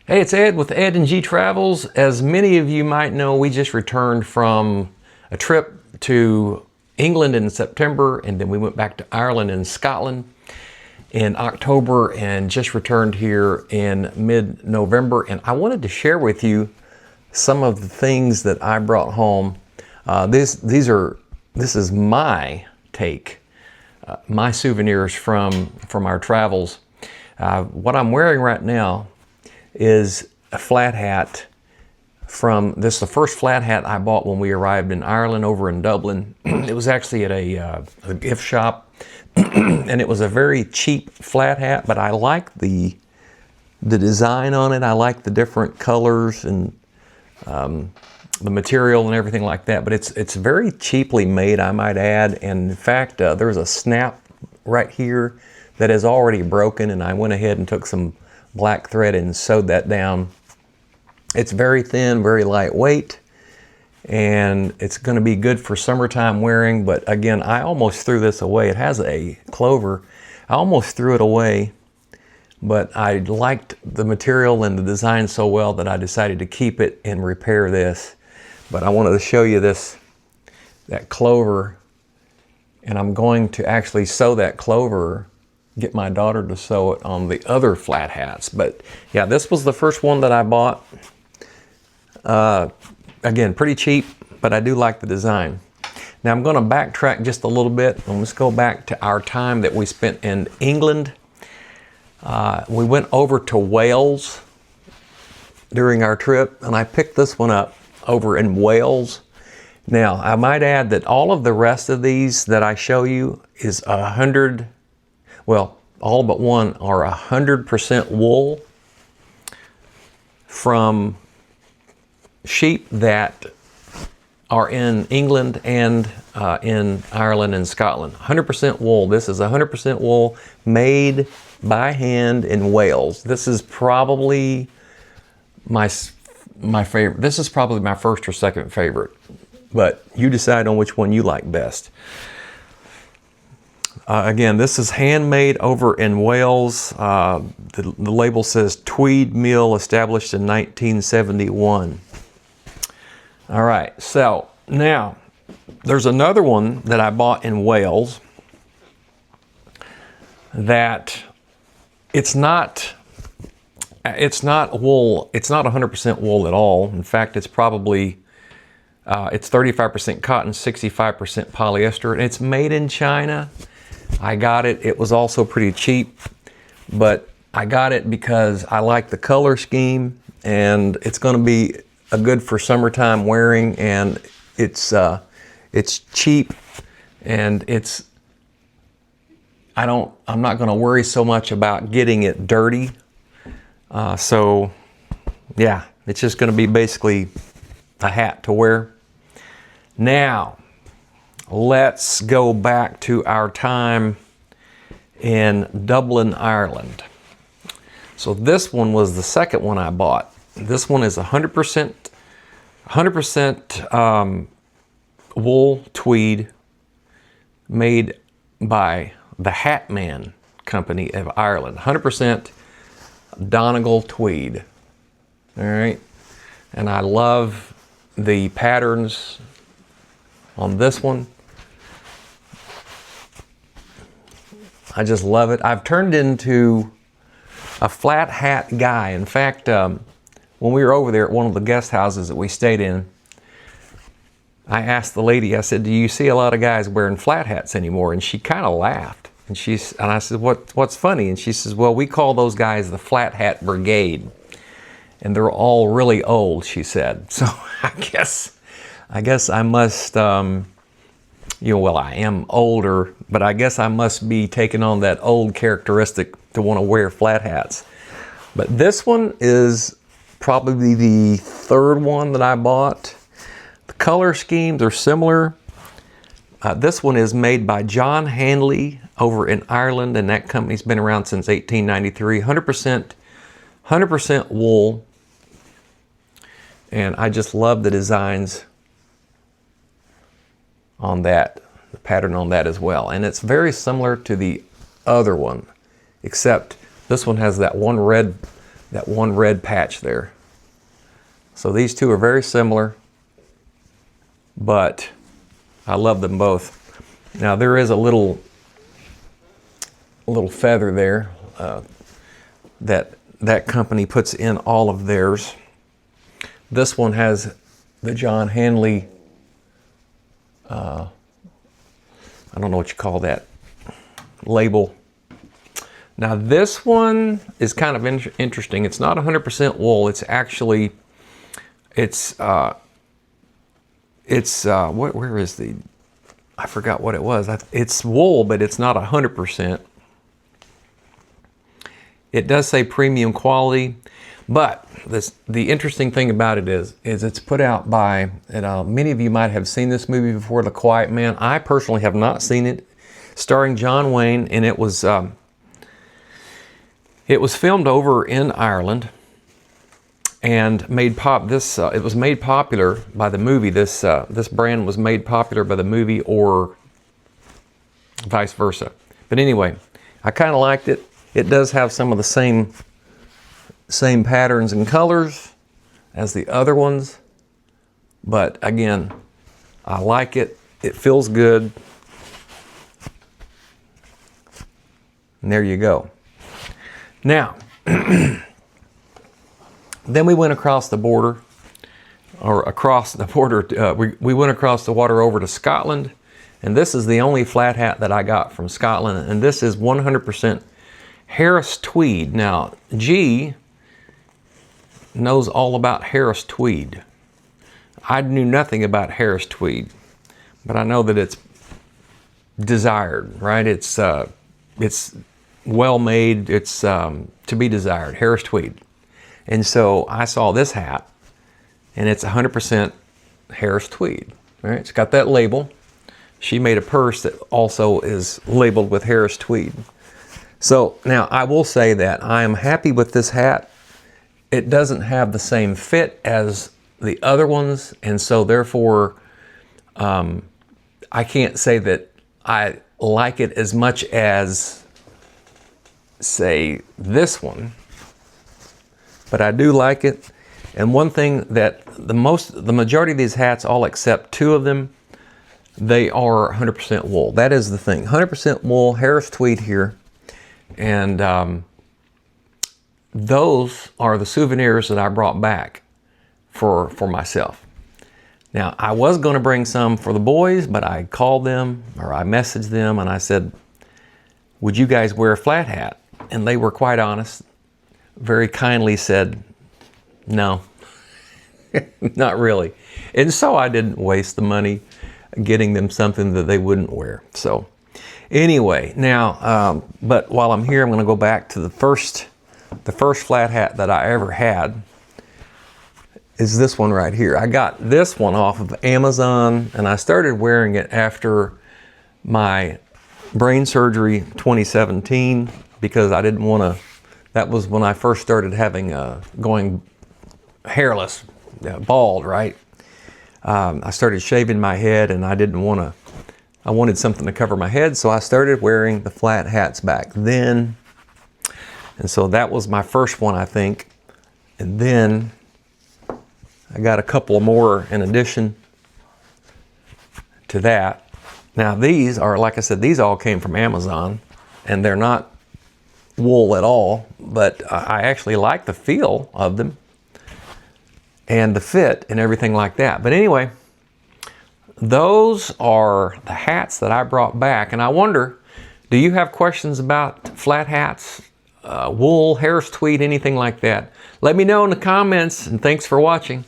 Hey, it's Ed with Ed and G Travels. As many of you might know, we just returned from a trip to England in September, and then we went back to Ireland and Scotland in October and just returned here in mid-November. And I wanted to share with you some of the things that I brought home. This is my take, my souvenirs from our travels. What I'm wearing right now is a flat hat from this. The first flat hat I bought when we arrived in Ireland over in Dublin. It was actually at a gift shop, and it was a very cheap flat hat, but I like the design on it. I like the different colors and the material and everything like that, but it's very cheaply made, I might add. And in fact, there's a snap right here that is already broken, and I went ahead and took some black thread and sewed that down. It's very thin, very lightweight, and it's going to be good for summertime wearing. But again, I almost threw this away. It has a clover. I almost threw it away, but I liked the material and the design so well that I decided to keep it and repair this. But I wanted to show you that clover, and I'm going to actually sew that clover, get my daughter to sew it on the other flat hats. But yeah, this was the first one that I bought. Again, pretty cheap, but I do like the design. Now I'm going to backtrack just a little bit, and let's go back to our time that we spent in England. We went over to Wales during our trip, and I picked this one up over in Wales. Now, I might add that all of the rest of these that I show you is all but one are 100% wool from sheep that are in England and in Ireland and Scotland. 100% wool. This is 100% wool made by hand in Wales. This is probably my favorite. This is probably my first or second favorite, but you decide on which one you like best. Again, this is handmade over in Wales. The label says Tweed Mill, established in 1971. All right, so now there's another one that I bought in Wales that it's not wool. It's not 100% wool at all. In fact, it's probably it's 35% cotton, 65% polyester, and it's made in China. I got it. It was also pretty cheap, but I got it because I like the color scheme, and it's going to be a good for summertime wearing, and it's cheap, and I'm not going to worry so much about getting it dirty. So yeah, it's just going to be basically a hat to wear. Now, let's go back to our time in Dublin, Ireland. So this one was the second one I bought. This one is 100% wool tweed, made by the Hatman Company of Ireland. 100% Donegal tweed. All right, and I love the patterns on this one. I just love it. I've turned into a flat hat guy. In fact, when we were over there at one of the guest houses that we stayed in, I asked the lady, I said, "Do you see a lot of guys wearing flat hats anymore?" And she kind of laughed. And I said, "What's funny?" And she says, "Well, we call those guys the Flat Hat Brigade. And they're all really old," she said. So I guess I must, well, I am older, but I guess I must be taking on that old characteristic to want to wear flat hats. But this one is probably the third one that I bought. The color schemes are similar. This one is made by John Handley over in Ireland, and that company's been around since 1893. 100% wool. And I just love the designs on that, the pattern on that as well. And it's very similar to the other one, except this one has that one red that one red patch there. So these two are very similar, but I love them both. Now there is a little feather there that company puts in all of theirs. This one has the John Hanley, I don't know what you call that, label. Now this one is kind of interesting. It's not 100% wool. It's actually, where is the, I forgot what it was. It's wool, but it's not 100%. It does say premium quality, but the interesting thing about it is it's put out by, and many of you might have seen this movie before, The Quiet Man. I personally have not seen it, starring John Wayne, and it was filmed over in Ireland and it was made popular by the movie. This brand was made popular by the movie, or vice versa. But anyway, I kind of liked it. It does have some of the same patterns and colors as the other ones, but again, I like it. It feels good. And there you go. Now, then we went across the border, we went across the water over to Scotland, and this is the only flat hat that I got from Scotland, and this is 100% Harris tweed. Now, G knows all about Harris tweed. I knew nothing about Harris tweed, but I know that it's desired, right? It's well made, it's to be desired, Harris tweed. And so I saw this hat, and it's 100% Harris tweed, right? It's got that label. She made a purse that also is labeled with Harris tweed. So now I will say that I am happy with this hat. It doesn't have the same fit as the other ones, and so therefore I can't say that I like it as much as, say, this one, but I do like it. And one thing that the majority of these hats, all except two of them, they are 100% wool. That is the thing, 100% wool, Harris tweed here. And those are the souvenirs that I brought back for myself. Now, I was going to bring some for the boys, but I called them, or I messaged them, and I said, would you guys wear a flat hat? And they were quite honest, very kindly said, no, not really. And so I didn't waste the money getting them something that they wouldn't wear. So anyway, now, but while I'm here, I'm going to go back to the first flat hat that I ever had. Is this one right here. I got this one off of Amazon, and I started wearing it after my brain surgery 2017 because I didn't want to, that was when I first started having going hairless, bald, right? I started shaving my head, and I didn't want to, I wanted something to cover my head, so I started wearing the flat hats back then. And so that was my first one, I think. And then I got a couple more in addition to that. Now these are, like I said, these all came from Amazon, and they're not wool at all, but I actually like the feel of them and the fit and everything like that. But anyway, those are the hats that I brought back. And I wonder, do you have questions about flat hats, wool, Harris tweed, anything like that? Let me know in the comments, and thanks for watching.